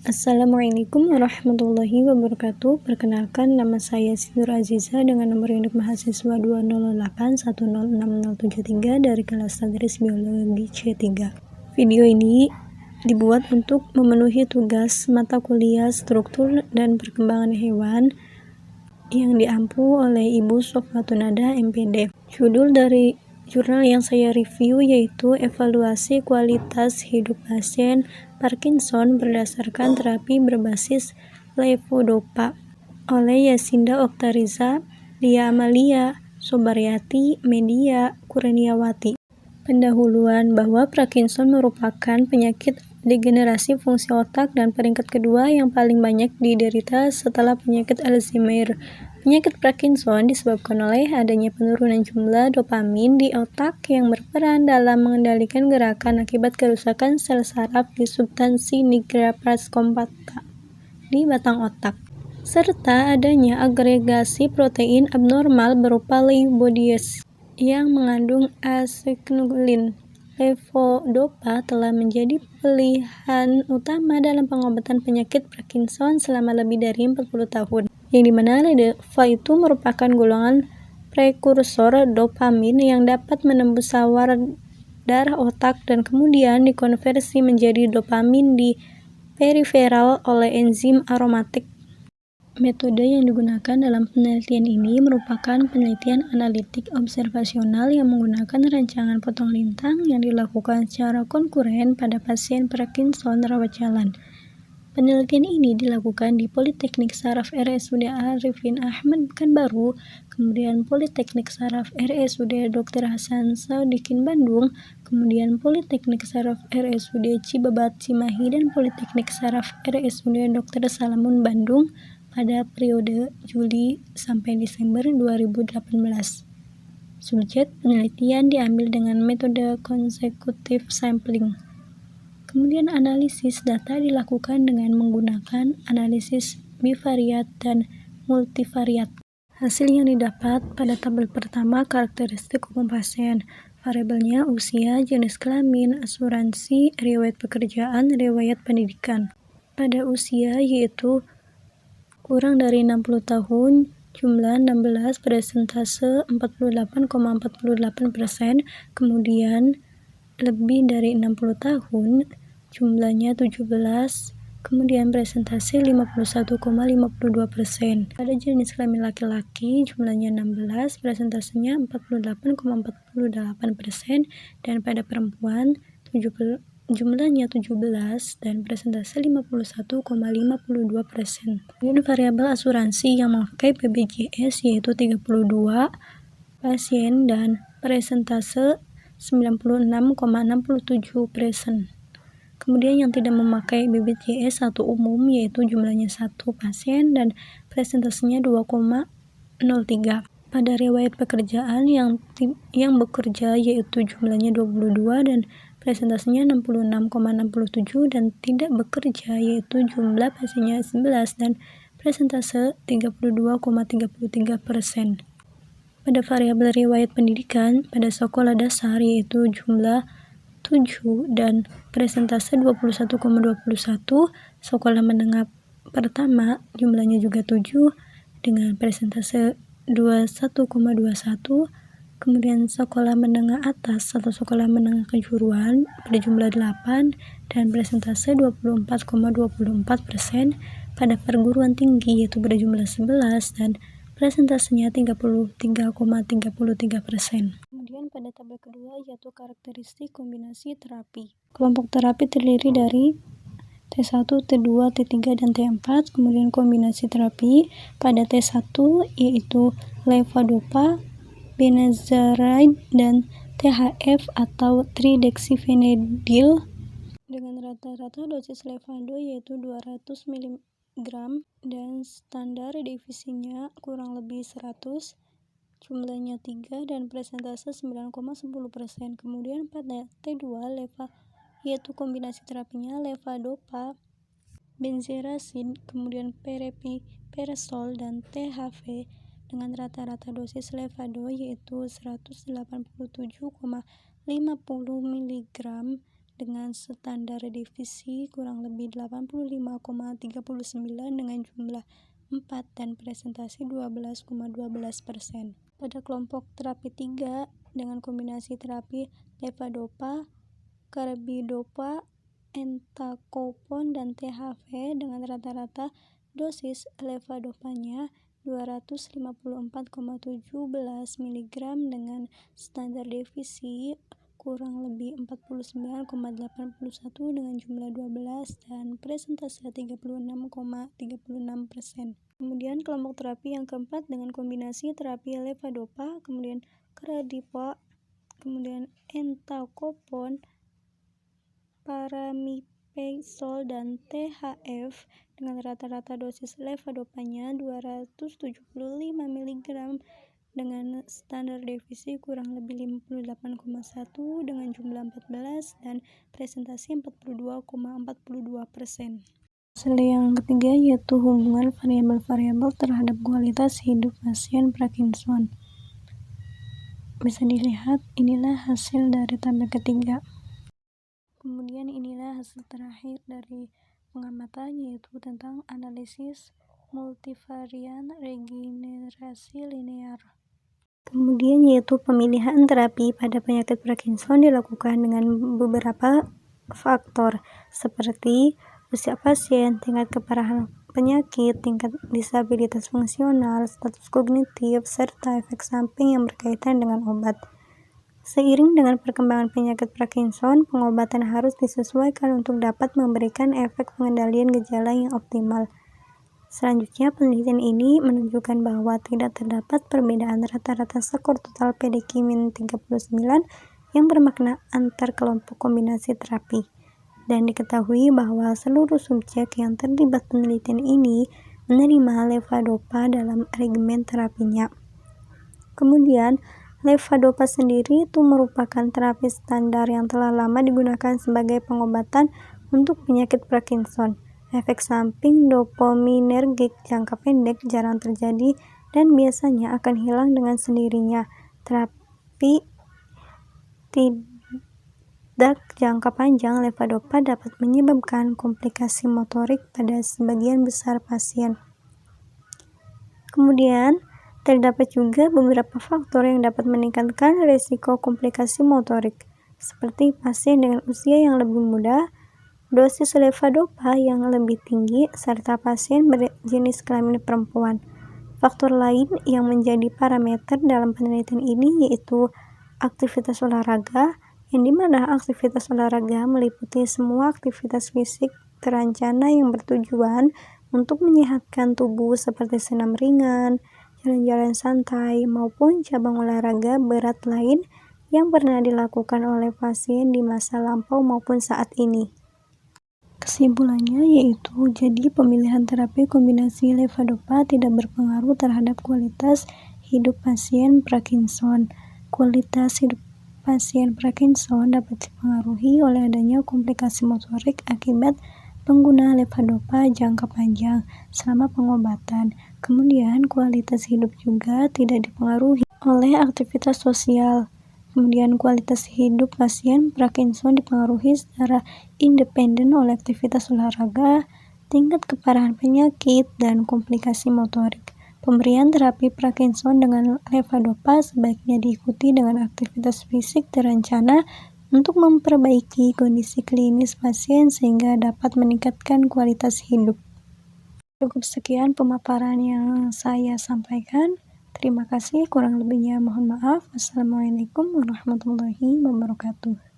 Assalamualaikum warahmatullahi wabarakatuh. Perkenalkan, nama saya Sinur Aziza dengan nomor induk mahasiswa 2008106073 dari kelas Tadris Biologi C3. Video ini dibuat untuk memenuhi tugas mata kuliah Struktur dan Perkembangan Hewan yang diampu oleh Ibu Sofatunada MPD. Judul dari jurnal yang saya review yaitu Evaluasi Kualitas Hidup Pasien Parkinson berdasarkan terapi berbasis levodopa oleh Yasinda Oktariza, Lia Amalia, Sobaryati, Media Kurniawati. Pendahuluan bahwa Parkinson merupakan penyakit degenerasi fungsi otak dan peringkat kedua yang paling banyak diderita setelah penyakit Alzheimer. Penyakit Parkinson disebabkan oleh adanya penurunan jumlah dopamin di otak yang berperan dalam mengendalikan gerakan akibat kerusakan sel saraf di substansi nigra praskompakta di batang otak, serta adanya agregasi protein abnormal berupa leibodies yang mengandung asetinolin. Levodopa telah menjadi pilihan utama dalam pengobatan penyakit Parkinson selama lebih dari 40 tahun, yang dimana levodopa itu merupakan golongan prekursor dopamin yang dapat menembus sawar darah otak dan kemudian dikonversi menjadi dopamin di periferal oleh enzim aromatik. Metode yang digunakan dalam penelitian ini merupakan penelitian analitik observasional yang menggunakan rancangan potong lintang yang dilakukan secara konkuren pada pasien Parkinson rawat jalan. Penelitian ini dilakukan di Politeknik Saraf RSUD Arifin Ahmad Pekanbaru, kemudian Politeknik Saraf RSUD Dr. Hasan Sadikin Bandung, kemudian Politeknik Saraf RSUD Cibabat Cimahi, dan Politeknik Saraf RSUD Dr. Salamun Bandung pada periode Juli sampai Desember 2018. Subjek penelitian diambil dengan metode consecutive sampling. Kemudian analisis data dilakukan dengan menggunakan analisis bivariat dan multivariat. Hasil yang didapat pada tabel pertama karakteristik umum pasien, variabelnya usia, jenis kelamin, asuransi, riwayat pekerjaan, riwayat pendidikan. Pada usia yaitu kurang dari 60 tahun, jumlah 16, persentase 48,48%, kemudian lebih dari 60 tahun, jumlahnya 17, kemudian persentase 51,52%. Pada jenis kelamin laki-laki, jumlahnya 16, persentasenya 48,48%, dan pada perempuan, jumlahnya 17 dan persentase 51,52%. Kemudian variabel asuransi yang memakai BPJS yaitu 32 pasien dan persentase 96,67%. Kemudian yang tidak memakai BPJS satu umum yaitu jumlahnya 1 pasien dan persentasenya 2,03. Pada riwayat pekerjaan yang bekerja yaitu jumlahnya 22 dan presentasinya 66,67, dan tidak bekerja yaitu jumlah pasiennya 11 dan presentase 32,33%. Pada variabel riwayat pendidikan pada sekolah dasar yaitu jumlah 7 dan presentase 21,21, sekolah menengah pertama jumlahnya juga 7 dengan presentase 21,21, kemudian sekolah menengah atas atau sekolah menengah kejuruan berjumlah 8 dan persentase 24,24%. Pada perguruan tinggi yaitu berjumlah 11 dan presentasenya 33,33%. Kemudian pada tabel kedua yaitu karakteristik kombinasi terapi. Kelompok terapi terdiri dari T1, T2, T3, dan T4. Kemudian kombinasi terapi pada T1 yaitu levodopa, benaziride, dan THF atau tridexiphenidil dengan rata-rata dosis levado yaitu 200 mg dan standar deviasinya kurang lebih 100, jumlahnya 3 dan persentase 9,10%. Kemudian pada T2 yaitu kombinasi terapinya levodopa, benzerazid, kemudian periperazol, dan THF dengan rata-rata dosis levado yaitu 187,50 mg dengan standar devisi kurang lebih 85,39 dengan jumlah 4 dan presentasi 12,12%. Pada kelompok terapi 3 dengan kombinasi terapi levodopa, carbidopa, entacapone, dan THV dengan rata-rata dosis levodopanya 254,17 mg dengan standar devisi kurang lebih 49,81 dengan jumlah 12 dan presentase 36,36%. Kemudian kelompok terapi yang keempat dengan kombinasi terapi levodopa, kemudian carbidopa, kemudian entacapone, pramipexole, dan THF dengan rata-rata dosis levodopanya 275 mg dengan standar devisi kurang lebih 58,1 dengan jumlah 14 dan presentasi 42,42%. Hasil yang ketiga yaitu hubungan variabel-variabel terhadap kualitas hidup pasien Parkinson. Bisa dilihat, inilah hasil dari tabel ketiga. Kemudian inilah hasil terakhir dari pengamatan, yaitu tentang analisis multivarian regenerasi linear. Kemudian yaitu pemilihan terapi pada penyakit Parkinson dilakukan dengan beberapa faktor seperti usia pasien, tingkat keparahan penyakit, tingkat disabilitas fungsional, status kognitif, serta efek samping yang berkaitan dengan obat. Seiring dengan perkembangan penyakit Parkinson, pengobatan harus disesuaikan untuk dapat memberikan efek pengendalian gejala yang optimal. Selanjutnya, penelitian ini menunjukkan bahwa tidak terdapat perbedaan rata-rata skor total PDQ-39 yang bermakna antar kelompok kombinasi terapi. Dan diketahui bahwa seluruh subjek yang terlibat penelitian ini menerima levodopa dalam regimen terapinya. Kemudian, levodopa sendiri itu merupakan terapi standar yang telah lama digunakan sebagai pengobatan untuk penyakit Parkinson. Efek samping dopaminergik jangka pendek jarang terjadi dan biasanya akan hilang dengan sendirinya. Terapi jangka panjang levodopa dapat menyebabkan komplikasi motorik pada sebagian besar pasien. Kemudian, terdapat juga beberapa faktor yang dapat meningkatkan risiko komplikasi motorik, seperti pasien dengan usia yang lebih muda, dosis levodopa yang lebih tinggi, serta pasien berjenis kelamin perempuan. Faktor lain yang menjadi parameter dalam penelitian ini yaitu aktivitas olahraga, yang dimana aktivitas olahraga meliputi semua aktivitas fisik terencana yang bertujuan untuk menyehatkan tubuh seperti senam ringan, jalan-jalan santai, maupun cabang olahraga berat lain yang pernah dilakukan oleh pasien di masa lampau maupun saat ini. Kesimpulannya yaitu, jadi pemilihan terapi kombinasi levodopa tidak berpengaruh terhadap kualitas hidup pasien Parkinson. Kualitas hidup pasien Parkinson dapat dipengaruhi oleh adanya komplikasi motorik akibat penggunaan levodopa jangka panjang selama pengobatan. Kemudian kualitas hidup juga tidak dipengaruhi oleh aktivitas sosial. Kemudian kualitas hidup pasien Parkinson dipengaruhi secara independen oleh aktivitas olahraga, tingkat keparahan penyakit, dan komplikasi motorik. Pemberian terapi Parkinson dengan levodopa sebaiknya diikuti dengan aktivitas fisik terencana untuk memperbaiki kondisi klinis pasien sehingga dapat meningkatkan kualitas hidup. Cukup sekian pemaparan yang saya sampaikan. Terima kasih, kurang lebihnya mohon maaf. Wassalamualaikum warahmatullahi wabarakatuh.